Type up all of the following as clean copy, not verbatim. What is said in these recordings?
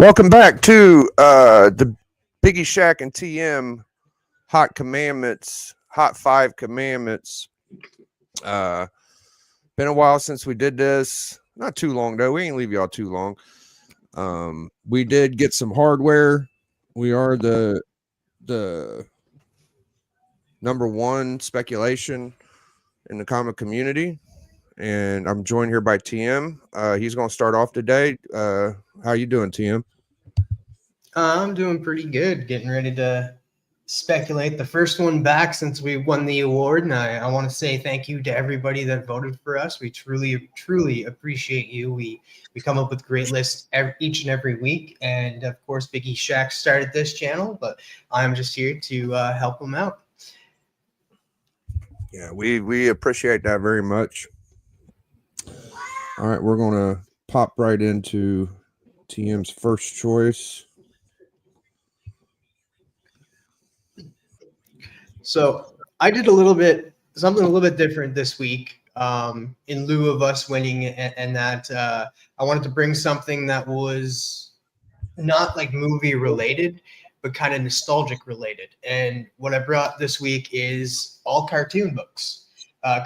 Welcome back to the Biggieshaq and TM Hot Commandments, Hot 5 Commandments. Been a while since we did this. Not too long, though. We ain't leave y'all too long. We did get some hardware. We are the number one speculation in the comic community. And I'm joined here by TM. He's going to start off today. How you doing, TM? I'm doing pretty good. Getting ready to speculate the first one back since we won the award. And I want to say thank you to everybody that voted for us. We truly appreciate you. We come up with great lists each and every week. And of course, Biggieshaq started this channel, but I'm just here to help him out. Yeah, we appreciate that very much. All right, we're going to pop right into TM's first choice. So I did something a little bit different this week in lieu of us winning, and that I wanted to bring something that was not like movie related, but kind of nostalgic related. And what I brought this week is all cartoon books.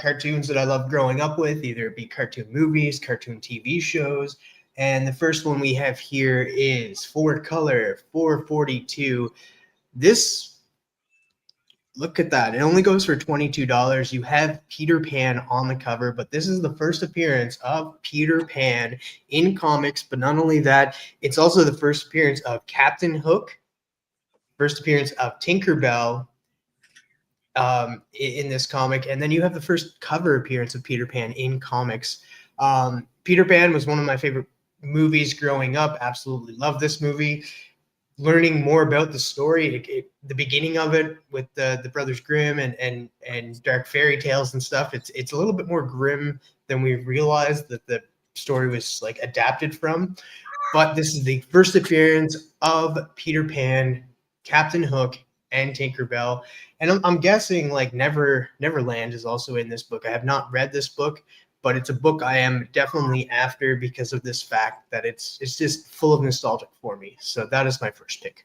Cartoons that I loved growing up with, either it be cartoon movies, cartoon TV shows. And the first one we have here is Four Color 442. Look at that. It only goes for $22. You have Peter Pan on the cover, but this is the first appearance of Peter Pan in comics. But not only that, it's also the first appearance of Captain Hook, first appearance of Tinkerbell, in this comic, and then you have the first cover appearance of Peter Pan in comics. Peter Pan was one of my favorite movies growing up. Absolutely love this movie. Learning more about the story, the beginning of it with the Brothers Grimm and dark fairy tales and stuff. It's a little bit more grim than we realized that the story was like adapted from. But this is the first appearance of Peter Pan, Captain Hook, and Tinkerbell. And I'm guessing like Neverland is also in this book. I have not read this book, but it's a book I am definitely after because of this fact that it's just full of nostalgia for me. So that is my first pick.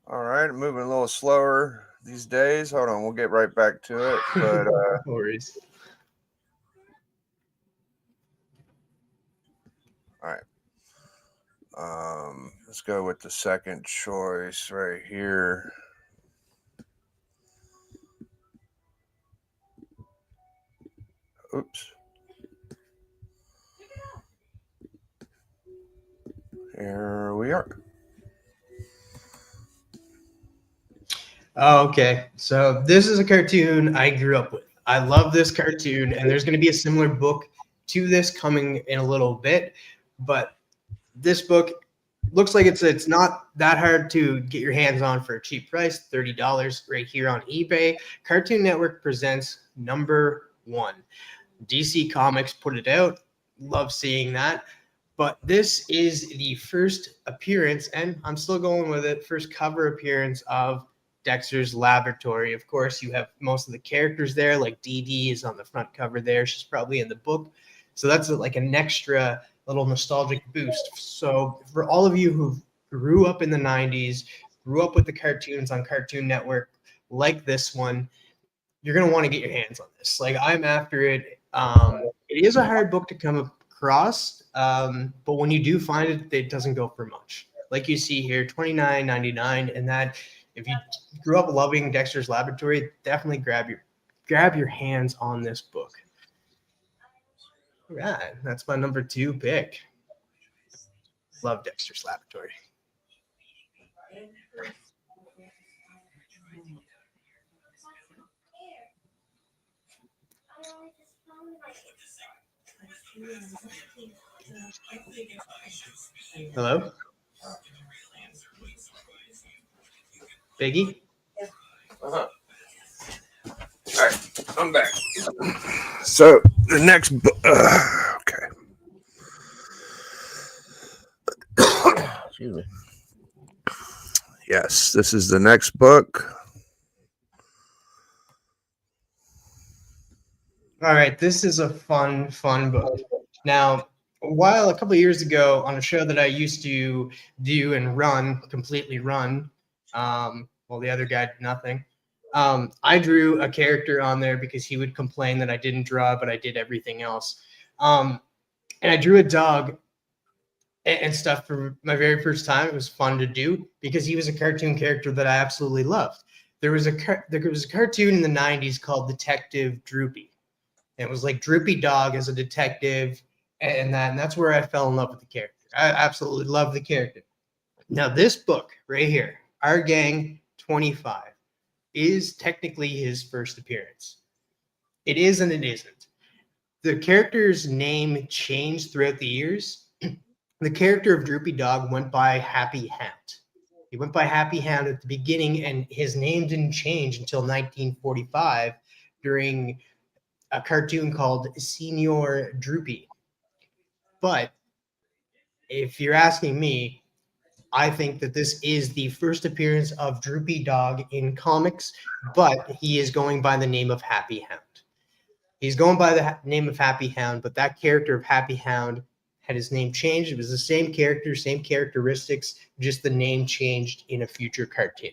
All right, I'm moving a little slower these days. Hold on, we'll get right back to it. But No worries. all right. Let's go with the second choice right here. Oops. Here we are. Okay, so this is a cartoon I grew up with. I love this cartoon, and there's going to be a similar book to this coming in a little bit, but this book looks like it's not that hard to get your hands on for a cheap price, $30 right here on eBay. Cartoon Network presents number 1. DC Comics put it out. Love seeing that. But this is the first appearance, and I'm still going with it, first cover appearance of Dexter's Laboratory. Of course, you have most of the characters there, like Dee Dee is on the front cover there. She's probably in the book. So that's like an extra little nostalgic boost. So for all of you who grew up in the 90s, grew up with the cartoons on Cartoon Network like this one, you're going to want to get your hands on this. Like, I'm after it. It is a hard book to come across, but when you do find it, it doesn't go for much. Like you see here, $29.99, and that if you grew up loving Dexter's Laboratory, definitely grab your hands on this book. All right, that's my number 2 pick. Love Dexter's Laboratory. Hello? Biggie? Uh-huh. All right, I'm back. So the next book. Okay. Excuse me. Yes, this is the next book. All right, this is a fun book. Now, a couple of years ago on a show that I used to do and completely run, well, the other guy did nothing. I drew a character on there because he would complain that I didn't draw, but I did everything else. And I drew a dog and stuff for my very first time. It was fun to do because he was a cartoon character that I absolutely loved. There was a cartoon in the 90s called Detective Droopy. And it was like Droopy Dog as a detective, and that's where I fell in love with the character. I absolutely love the character. Now, this book right here, Our Gang 25, is technically his first appearance. It is and it isn't. The character's name changed throughout the years. The character of Droopy Dog went by Happy Hound. He went by Happy Hound at the beginning, and his name didn't change until 1945 during a cartoon called Senior Droopy. But if you're asking me, I think that this is the first appearance of Droopy Dog in comics, but he is going by the name of Happy Hound. He's going by the name of Happy Hound, but that character of Happy Hound had his name changed. It was the same character, same characteristics, just the name changed in a future cartoon.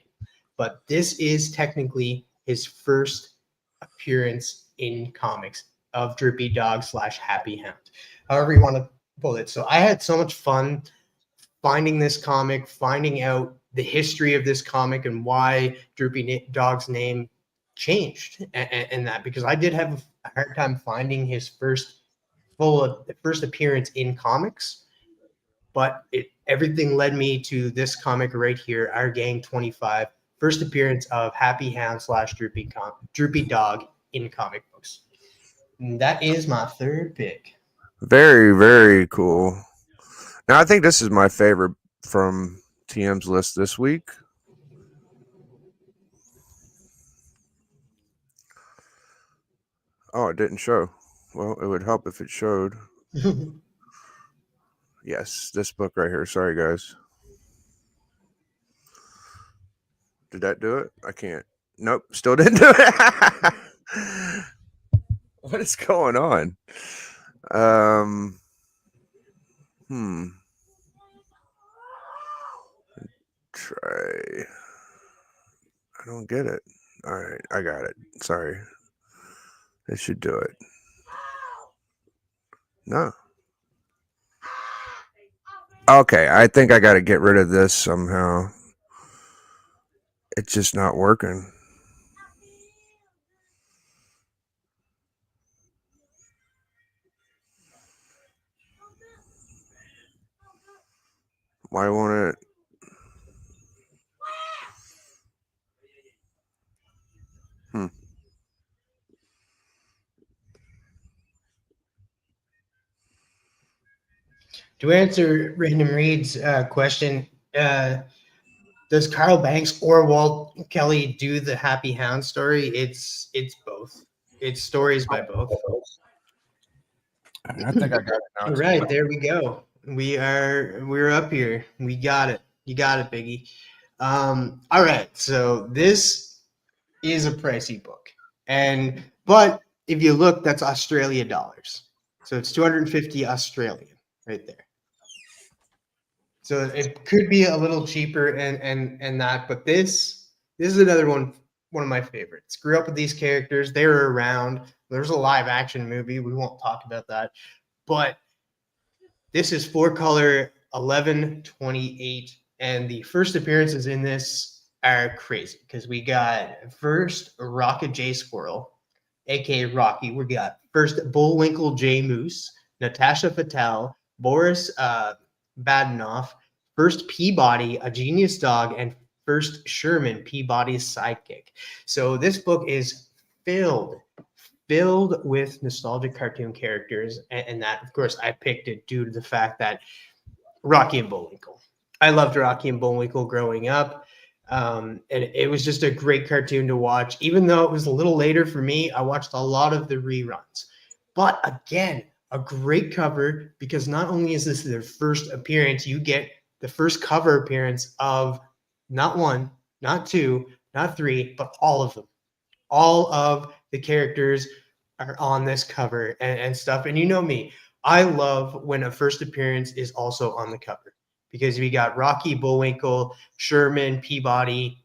But this is technically his first appearance in comics of Droopy Dog / Happy Hound. However you want to pull it. So I had so much fun finding this comic, finding out the history of this comic and why Droopy Dog's name changed, and that because I did have a hard time finding his first appearance in comics, but everything led me to this comic right here, Our Gang 25, first appearance of Happy Hound / Droopy Dog in comic books. And that is my third pick. Very, very cool. Now, I think this is my favorite from TM's list this week. Oh, it didn't show. Well, it would help if it showed. Yes, this book right here. Sorry, guys. Did that do it? I can't. Nope, still didn't do it. What is going on? Try. I don't get it. All right, I got it. Sorry. It should do it. No. Okay, I think I got to get rid of this somehow. It's just not working. Why won't it? To answer Random Reed's question, does Carl Banks or Walt Kelly do the Happy Hound story? It's both. It's stories by both. I think I got it now. All right, there we go. We're up here. We got it. You got it, Biggie. All right, so this is a pricey book, but if you look, that's Australia dollars, so it's 250 Australian right there. So it could be a little cheaper and that, but this is another one of my favorites. Grew up with these characters. They were around. There's a live action movie. We won't talk about that. But this is 4-color 11/28, and the first appearances in this are crazy because we got first Rocket J Squirrel, aka Rocky. We got first Bullwinkle J Moose, Natasha Fatale, Boris Badenoff, first Peabody, a genius dog, and first Sherman, Peabody's sidekick. So this book is filled with nostalgic cartoon characters, and that, of course, I picked it due to the fact that Rocky and Bullwinkle. I loved Rocky and Bullwinkle growing up, and it was just a great cartoon to watch. Even though it was a little later for me, I watched a lot of the reruns. But again, a great cover, because not only is this their first appearance, you get the first cover appearance of not one, not two, not three, but all of them. All of the characters are on this cover and stuff. And you know me, I love when a first appearance is also on the cover because we got Rocky, Bullwinkle, Sherman, Peabody,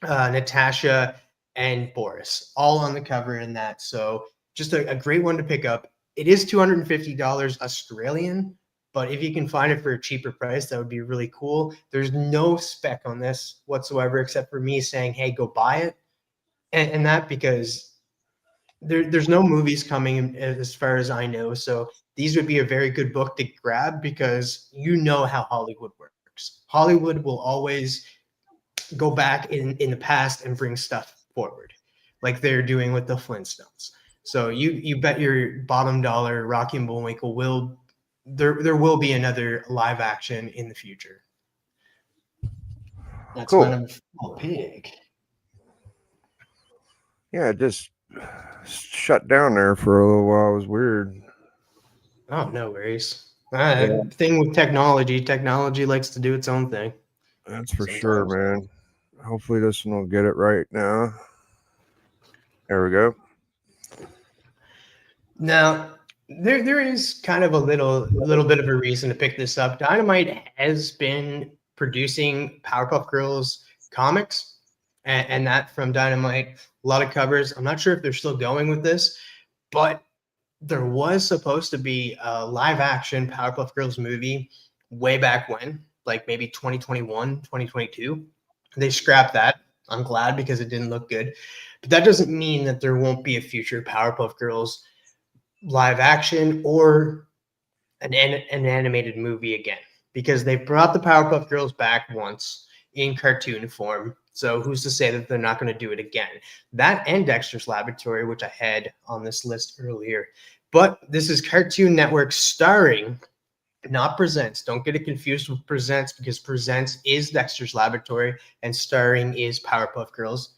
Natasha, and Boris all on the cover in that. So just a great one to pick up. It is $250 Australian, but if you can find it for a cheaper price, that would be really cool. There's no spec on this whatsoever, except for me saying, hey, go buy it. And that because there's no movies coming as far as I know. So these would be a very good book to grab because you know how Hollywood works. Hollywood will always go back in the past and bring stuff forward, like they're doing with the Flintstones. So you bet your bottom dollar Rocky and Bullwinkle will there will be another live action in the future. That's Cool. kind of big. Yeah, it just shut down there for a little while. It was weird. Oh, no worries. Yeah. Thing with technology likes to do its own thing. That's for sure, man. Hopefully this one will get it right now. There we go. Now, there is kind of a little bit of a reason to pick this up. Dynamite has been producing Powerpuff Girls comics, and that from Dynamite, a lot of covers. I'm not sure if they're still going with this, but there was supposed to be a live action Powerpuff Girls movie way back when, like maybe 2021, 2022. They scrapped that. I'm glad because it didn't look good. But that doesn't mean that there won't be a future Powerpuff Girls live action or an animated movie again, because they brought the Powerpuff Girls back once in cartoon form. So who's to say that they're not going to do it again? That and Dexter's Laboratory, which I had on this list earlier. But this is Cartoon Network starring, not Presents. Don't get it confused with Presents, because Presents is Dexter's Laboratory and starring is Powerpuff Girls.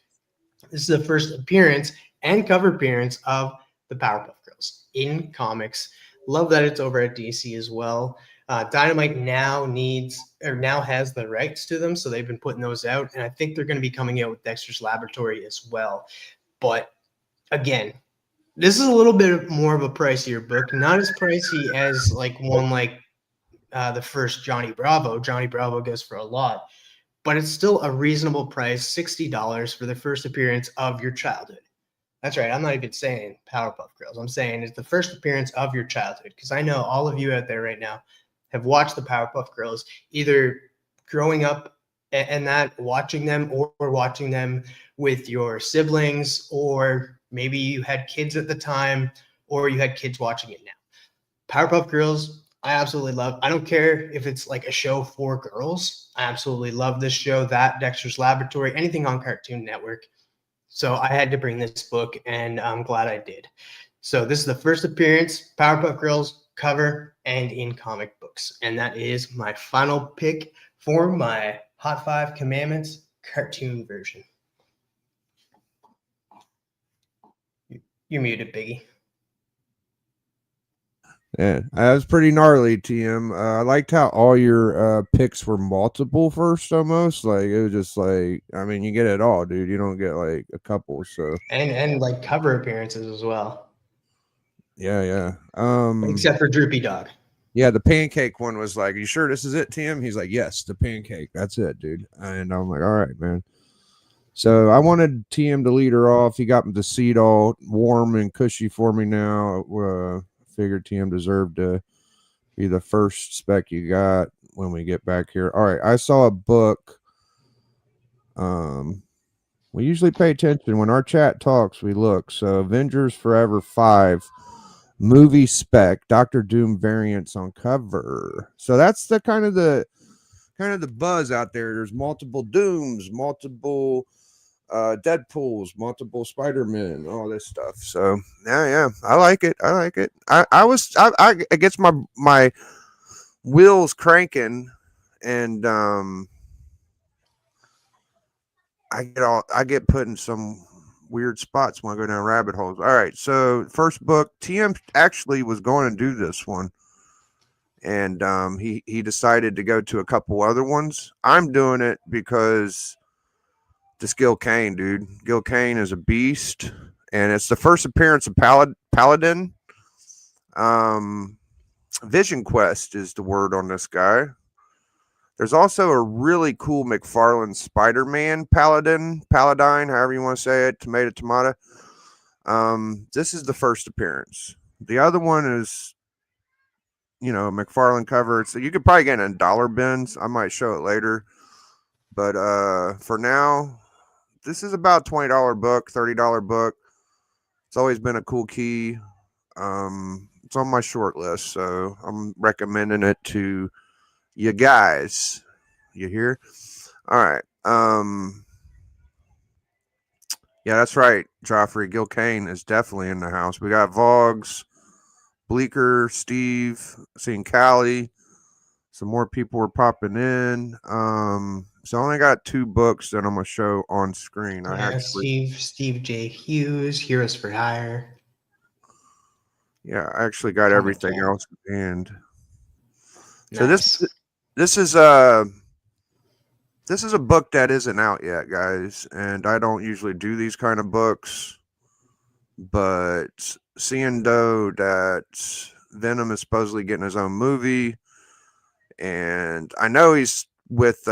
This is the first appearance and cover appearance of the Powerpuff Girls in comics. Love that it's over at DC as well. Dynamite now has the rights to them, so they've been putting those out, and I think they're going to be coming out with Dexter's Laboratory as well. But again, this is a little bit more of a pricier book, not as pricey as like one like the first Johnny Bravo. Johnny Bravo goes for a lot, but it's still a reasonable price, $60 for the first appearance of your childhood. That's right. I'm not even saying Powerpuff Girls. I'm saying it's the first appearance of your childhood, because I know all of you out there right now have watched the Powerpuff Girls, either growing up and that watching them, or watching them with your siblings, or maybe you had kids at the time, or you had kids watching it now. Powerpuff Girls, I absolutely love. I don't care if it's like a show for girls. I absolutely love this show, that Dexter's Laboratory, anything on Cartoon Network. So I had to bring this book, and I'm glad I did. So this is the first appearance, Powerpuff Girls cover and in comic books. And that is my final pick for my Hot 5 Commandments cartoon version. You're muted, Biggie. Yeah, that was pretty gnarly, TM. I liked how all your picks were multiple first, almost. Like, it was just like, I mean, you get it all, dude. You don't get like a couple, so. And like cover appearances as well. Yeah. Except for Droopy Dog. Yeah, the pancake one was like, you sure this is it, TM? He's like, yes, the pancake. That's it, dude. And I'm like, all right, man. So I wanted TM to lead her off. He got the seat all warm and cushy for me now. Figured TM deserved to be the first spec you got when we get back here. All right, I saw a book. We usually pay attention when our chat talks. We look. So Avengers Forever 5 movie spec, Doctor Doom variants on cover. So that's the kind of the buzz out there. There's multiple Dooms, multiple Deadpools, multiple Spider-Men, all this stuff. So yeah, I like it. I gets my wheels cranking, and I get put in some weird spots when I go down rabbit holes. All right, so first book, TM actually was going to do this one, and he decided to go to a couple other ones. I'm doing it because just Gil Kane, dude. Gil Kane is a beast, and it's the first appearance of Paladin. Vision Quest is the word on this guy. There's also a really cool McFarlane Spider-Man Paladin, however you want to say it, tomato. This is the first appearance. The other one is, McFarlane cover. So you could probably get it in dollar bins. I might show it later. But for now, this is about $20 book, $30 book. It's always been a cool key. It's on my short list, so I'm recommending it to you guys. You hear? All right. Yeah, that's right. Joffrey Gil Kane is definitely in the house. We got Vogs, Bleeker, Steve, seeing Callie. Some more people were popping in. So I only got 2 books that I'm gonna show on screen. Steve J. Hughes, Heroes for Hire. Yeah, I actually got everything else at the end. So Nice. this is a book that isn't out yet, guys, and I don't usually do these kind of books, but seeing though that Venom is supposedly getting his own movie, and I know he's with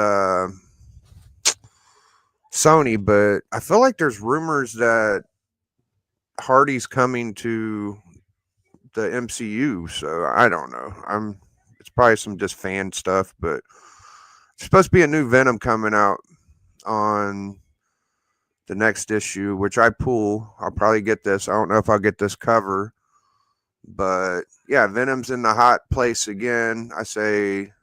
Sony, but I feel like there's rumors that Hardy's coming to the MCU, so I don't know. It's probably some just fan stuff, but it's supposed to be a new Venom coming out on the next issue, which I pull. I'll probably get this. I don't know if I'll get this cover, but yeah, Venom's in the hot place again. I say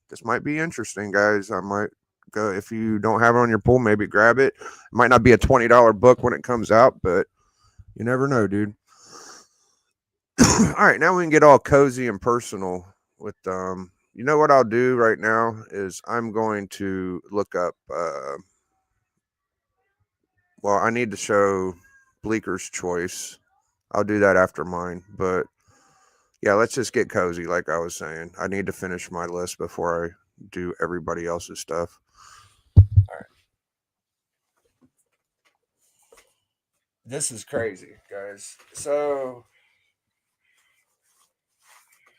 this might be interesting, guys. I might go, if you don't have it on your pull, maybe grab it. It might not be a $20 book when it comes out, but you never know, dude. All right, now we can get all cozy and personal with you know what I'll do right now is I'm going to look up well, I need to show Bleeker's Choice. I'll do that after mine, but yeah, let's just get cozy like I was saying. I need to finish my list before I do everybody else's stuff. All right. This is crazy, guys. So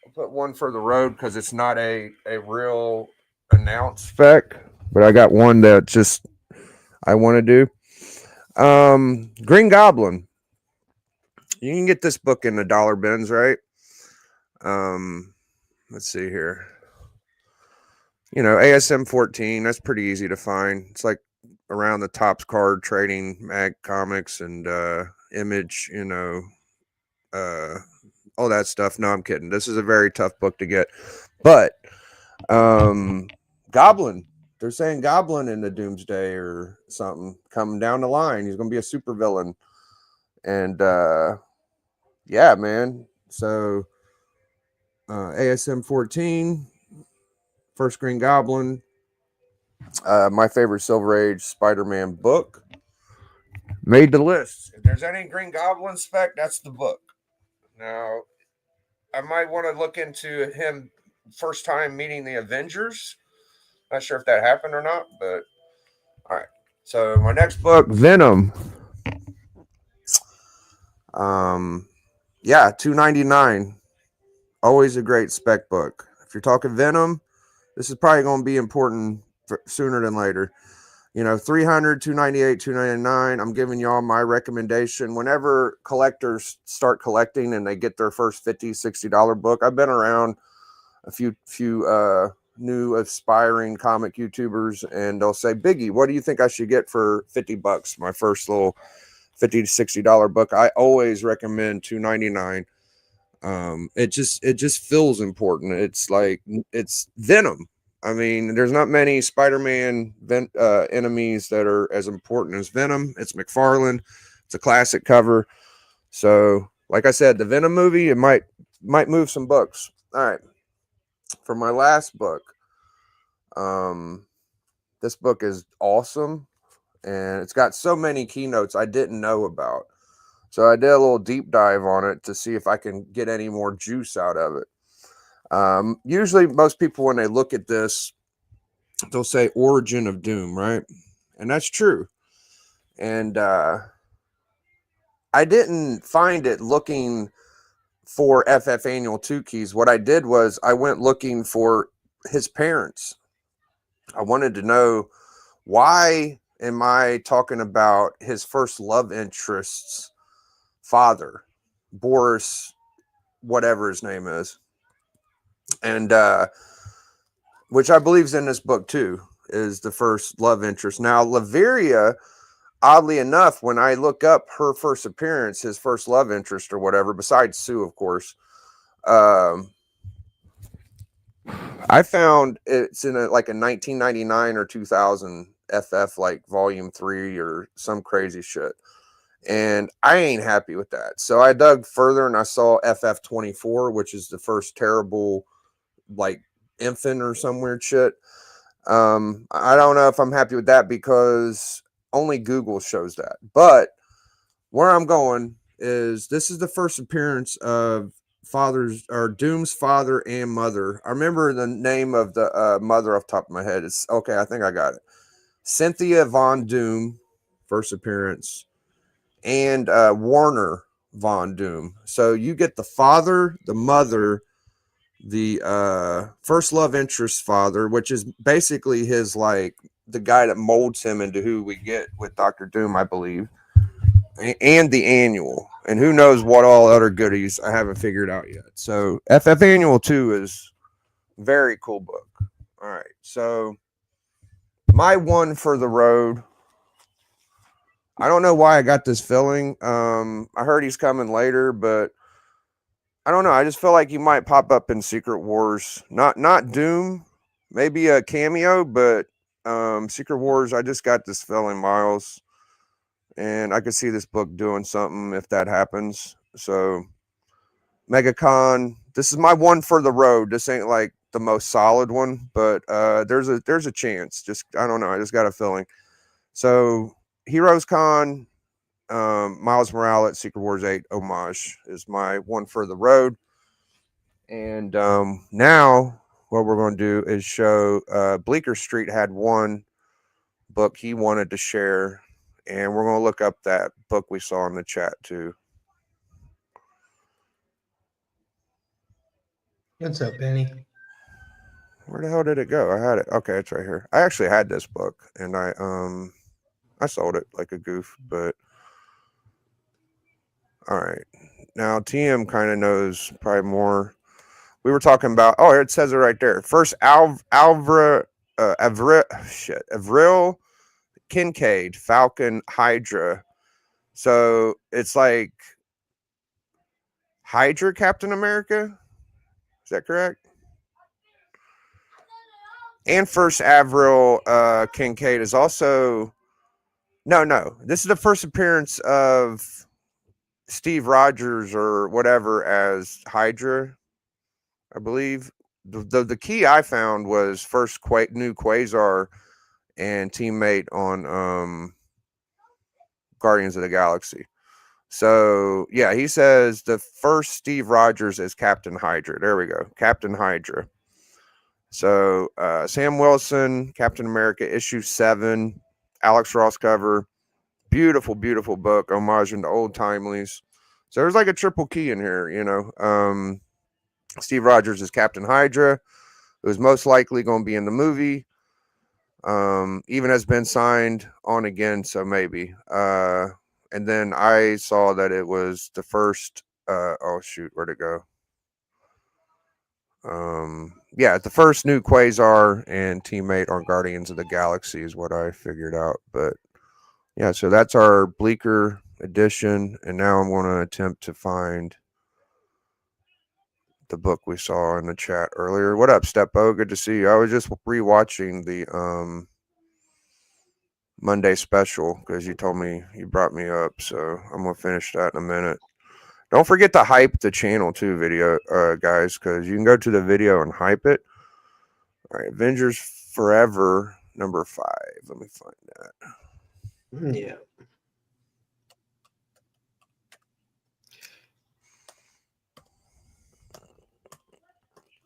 I'll put one for the road because it's not a real announced spec, but I got one that just I want to do. Green Goblin. You can get this book in the dollar bins, right? Let's see here. ASM 14, that's pretty easy to find. It's like around the Topps Card Trading Mag Comics and Image, all that stuff. No, I'm kidding. This is a very tough book to get. But Goblin, they're saying Goblin in the Doomsday or something coming down the line. He's going to be a supervillain. And yeah, man. So ASM 14, first Green Goblin, my favorite Silver Age Spider-Man book. Made the list. If there's any Green Goblin spec, that's the book. Now, I might want to look into him first time meeting the Avengers. Not sure if that happened or not, but all right. So my next book, Venom. Yeah, $2.99. Always a great spec book. If you're talking Venom, this is probably going to be important sooner than later. $300, $298, $299. I'm giving y'all my recommendation. Whenever collectors start collecting and they get their first $50, $60 book, I've been around a few new aspiring comic YouTubers, and they'll say, Biggie, what do you think I should get for $50? My first little $50 to $60 book. I always recommend $2.99. It just feels important. It's like it's Venom. I mean, there's not many Spider-Man enemies that are as important as Venom. It's McFarlane. It's a classic cover. So, like I said, the Venom movie, it might move some books. All right. For my last book, this book is awesome, and it's got so many keynotes I didn't know about. So I did a little deep dive on it to see if I can get any more juice out of it. Usually most people, when they look at this, they'll say Origin of Doom, right? And that's true. And I didn't find it looking for FF Annual 2 keys. What I did was I went looking for his parents. I wanted to know, why am I talking about his first love interest's father, Boris, whatever his name is, and which I believe is in this book too, is the first love interest. Now, Laveria, oddly enough, when I look up her first appearance, his first love interest or whatever, besides Sue, of course, I found it's in like a 1999 or 2000 FF, like volume 3 or some crazy shit. And I ain't happy with that. So I dug further and I saw FF 24, which is the first terrible, like, infant or some weird shit. I don't know if I'm happy with that because only Google shows that. But where I'm going is, this is the first appearance of Doom's father and mother. I remember the name of the mother off the top of my head. It's okay. I think I got it. Cynthia Von Doom, first appearance, and Warner Von Doom. So you get the father, the mother, the first love interest father, which is basically his, like, the guy that molds him into who we get with Dr. Doom, I believe, and the annual, and who knows what all other goodies I haven't figured out yet. So FF Annual 2 is very cool book. All right, so my one for the road. I don't know why I got this feeling. I heard he's coming later, but I don't know. I just feel like he might pop up in Secret Wars. Not Doom, maybe a cameo, but Secret Wars. I just got this feeling, Miles, and I could see this book doing something if that happens. So MegaCon, this is my one for the road. This ain't like the most solid one, but there's a chance. Just, I don't know. I just got a feeling. So Heroes Con, Miles Morales, Secret Wars 8 homage is my one for the road. And now what we're going to do is show Bleecker Street had one book he wanted to share, and we're going to look up that book we saw in the chat too. What's up, Benny? Where the hell did it go? I had it. Okay, it's right here. I actually had this book, and I sold it like a goof, but all right. Now TM kind of knows probably more. We were talking about, oh, it says it right there. First, Avril Kincaid, Falcon Hydra. So it's like Hydra Captain America. Is that correct? And first Avril Kincaid is also no. This is the first appearance of Steve Rogers or whatever as Hydra, I believe. The key I found was first new Quasar and teammate on Guardians of the Galaxy. So yeah, he says the first Steve Rogers is Captain Hydra. There we go, Captain Hydra. So Sam Wilson, Captain America, issue 7, Alex Ross cover. Beautiful, beautiful book, homaging to old timelies. So there's like a triple key in here, you know. Steve Rogers is Captain Hydra, who's most likely going to be in the movie. Even has been signed on again, so maybe. And then I saw that it was the first. Oh shoot, where'd it go? Yeah, the first new Quasar and teammate on Guardians of the Galaxy is what I figured out. But yeah, so that's our Bleecker edition, and now I'm going to attempt to find the book we saw in the chat earlier. What up, Stepo? Good to see you. I was just rewatching the Monday special because you told me, you brought me up, so I'm gonna finish that in a minute. Don't forget to hype the channel too, video guys, because you can go to the video and hype it. All right, Avengers Forever number 5. Let me find that. Yeah.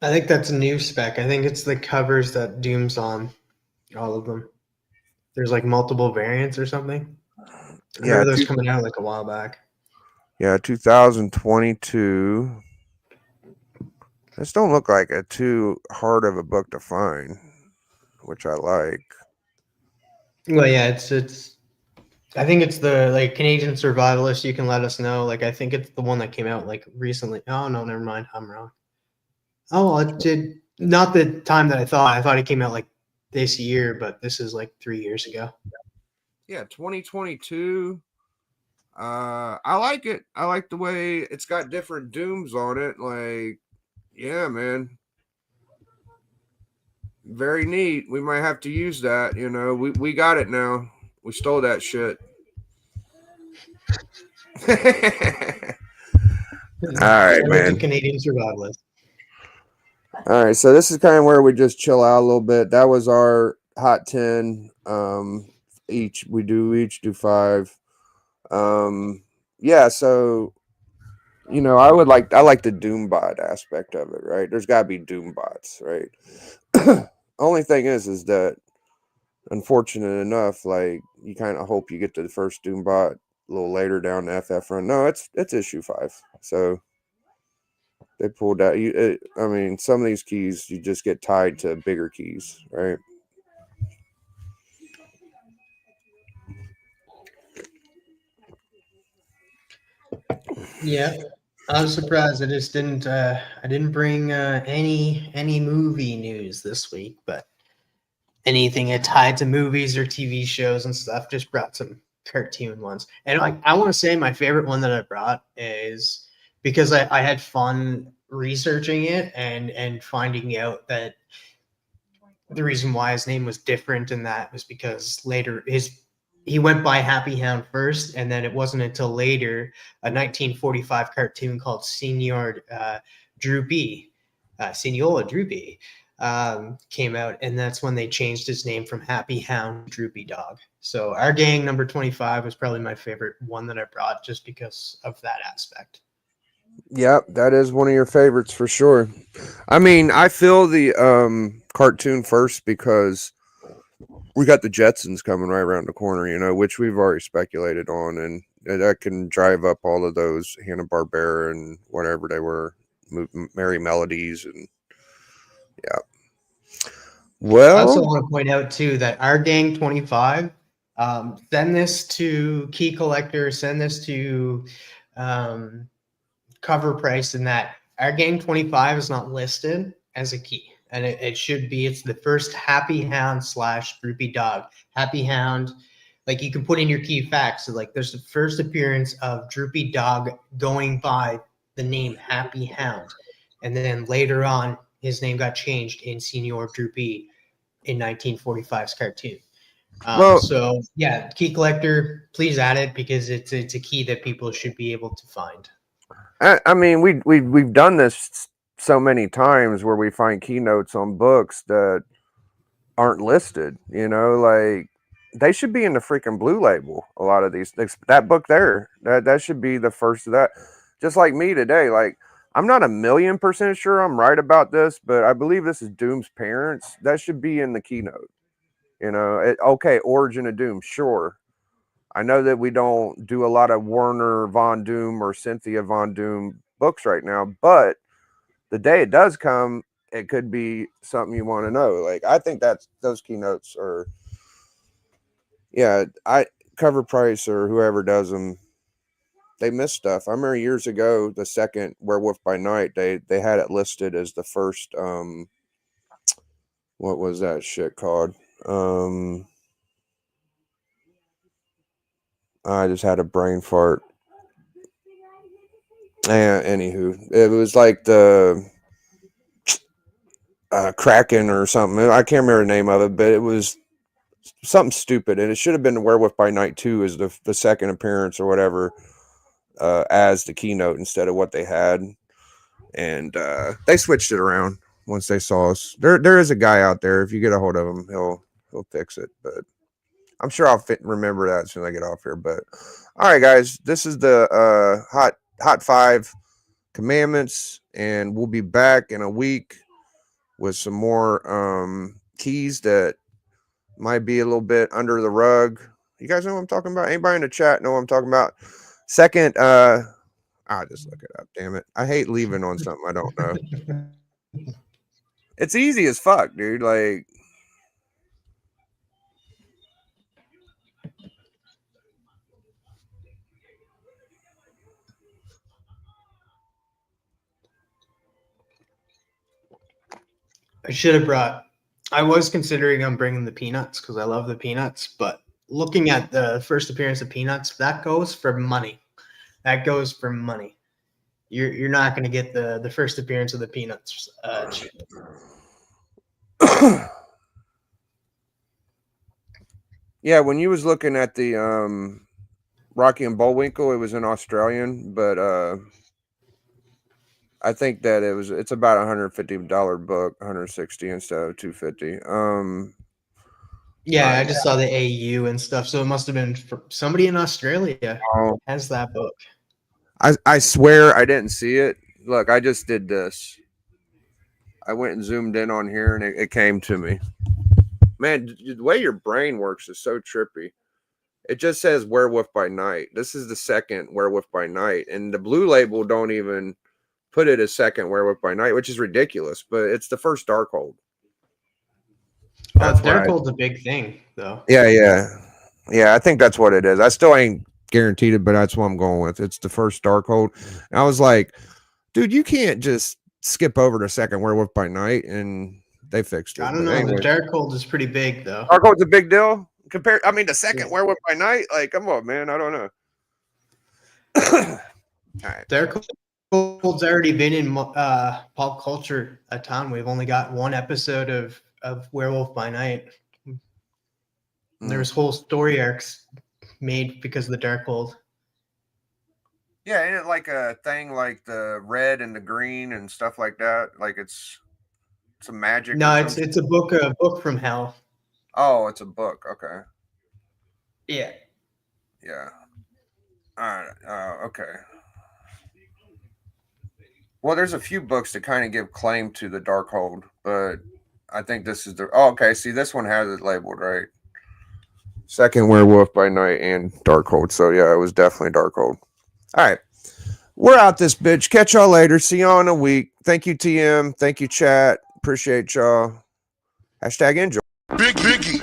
I think that's a new spec. I think it's the covers that Doom's on, all of them. There's like multiple variants or something. I remember those coming out like a while back. Yeah, 2022. This don't look like a too hard of a book to find, which I like. Well, yeah, it's. I think it's the like Canadian Survivalist. You can let us know. Like, I think it's the one that came out like recently. Oh no, never mind. I'm wrong. Oh, well, it did not the time that I thought. I thought it came out like this year, but this is like 3 years ago. Yeah, 2022. I like it. I like the way it's got different dooms on it. Like, yeah, man. Very neat. We might have to use that. You know, we got it now. We stole that shit. All right, Shout out to man. Canadian Survivalist. All right, so this is kind of where we just chill out a little bit. That was our hot 10. Each we each do 5. Yeah, so I like the Doombot aspect of it, right? There's got to be Doombots, right? Only thing is that unfortunate enough, like you kind of hope you get to the first Doombot a little later down the FF run. No, it's issue 5, so they pulled out. I mean, some of these keys you just get tied to bigger keys, right? Yeah, I was surprised. I didn't bring any movie news this week, but anything tied to movies or TV shows and stuff. Just brought some cartoon ones, and like I want to say my favorite one that I brought is because I had fun researching it and finding out that the reason why his name was different and that was because later he went by Happy Hound first, and then it wasn't until later a 1945 cartoon called Senior Droopy, Seniola Droopy, came out, and that's when they changed his name from Happy Hound to Droopy Dog. So our gang number 25 was probably my favorite one that I brought just because of that aspect. Yep, that is one of your favorites for sure. I mean, I feel the cartoon first because we got the Jetsons coming right around the corner, which we've already speculated on, and that can drive up all of those Hanna-Barbera and whatever they were, Merry Melodies, and yeah. I also Well, want to point out too that our gang 25, send this to Key Collector, send this to um, Cover Price, and that our gang 25 is not listed as a key, and it should be. It's the first Happy Hound / Droopy Dog. Happy Hound, like you can put in your key facts. So like there's the first appearance of Droopy Dog going by the name Happy Hound, and then later on his name got changed in Senior Droopy in 1945's cartoon. well, So yeah, key collector, please add it because it's a key that people should be able to find. I mean, we've done this so many times where we find keynotes on books that aren't listed. Like they should be in the freaking blue label. A lot of these, that book there, that should be the first of that. Just like me today, like I'm not 1,000,000% sure I'm right about this, but I believe this is Doom's parents. That should be in the keynote. Okay, Origin of Doom, sure. I know that we don't do a lot of Werner Von Doom or Cynthia Von Doom books right now, but the day it does come, it could be something you want to know. Like I think those keynotes are, yeah. Cover Price or whoever does them, they miss stuff. I remember years ago, the second Werewolf by Night, they had it listed as the first. What was that shit called? I just had a brain fart. Anywho, it was like the Kraken or something. I can't remember the name of it, but it was something stupid, and it should have been the Werewolf by Night 2 as the second appearance or whatever, as the keynote instead of what they had. And they switched it around once they saw us. There is a guy out there. If you get a hold of him, he'll fix it. But I'm sure I'll remember that as soon as I get off here. But all right, guys, this is the hot 5 commandments, and we'll be back in a week with some more keys that might be a little bit under the rug. You guys know what I'm talking about? Anybody in the chat know what I'm talking about? Second I'll just look it up. Damn it! I hate leaving on something I don't know. It's easy as fuck, dude. Like, I should have brought. I was considering on bringing the peanuts because I love the peanuts, but looking at the first appearance of peanuts, that goes for money. That goes for money. You're not going to get the first appearance of the peanuts. yeah, when you was looking at the Rocky and Bullwinkle, it was an Australian, but I think that it's about $150 book, 160 instead of 250. Yeah, I just saw the AU and stuff, so it must have been for somebody in Australia has that book. I swear I didn't see it. Look, I just did this. I went and zoomed in on here, and it came to me. Man, the way your brain works is so trippy. It just says Werewolf by Night. This is the second Werewolf by Night, and the blue label don't even put it as second Werewolf by Night, which is ridiculous, but it's the first Darkhold. Darkhold's a big thing, though. Yeah. I think that's what it is. I still ain't guaranteed it, but that's what I'm going with. It's the first Darkhold. And I was like, dude, you can't just skip over to second Werewolf by Night, and they fixed it. I don't know. Anyway. The Darkhold is pretty big, though. Darkhold's a big deal compared. I mean, the second Werewolf by Night. Like, come on, man. I don't know. All right. Darkhold's already been in pop culture a ton. We've only got one episode of Werewolf by Night. There's whole story arcs made because of the Darkhold. Yeah, ain't it like a thing like the red and the green and stuff like that? Like it's a magic. No, it's a book from hell. Oh, it's a book. Okay. Yeah. All right. Okay. Well, there's a few books that kind of give claim to the Darkhold, but I think this is the. Oh, okay. See, this one has it labeled right. Second Werewolf by Night and Darkhold. So yeah, it was definitely Darkhold. All right. We're out this bitch. Catch y'all later. See y'all in a week. Thank you, TM. Thank you, chat. Appreciate y'all. Hashtag enjoy. Biggie.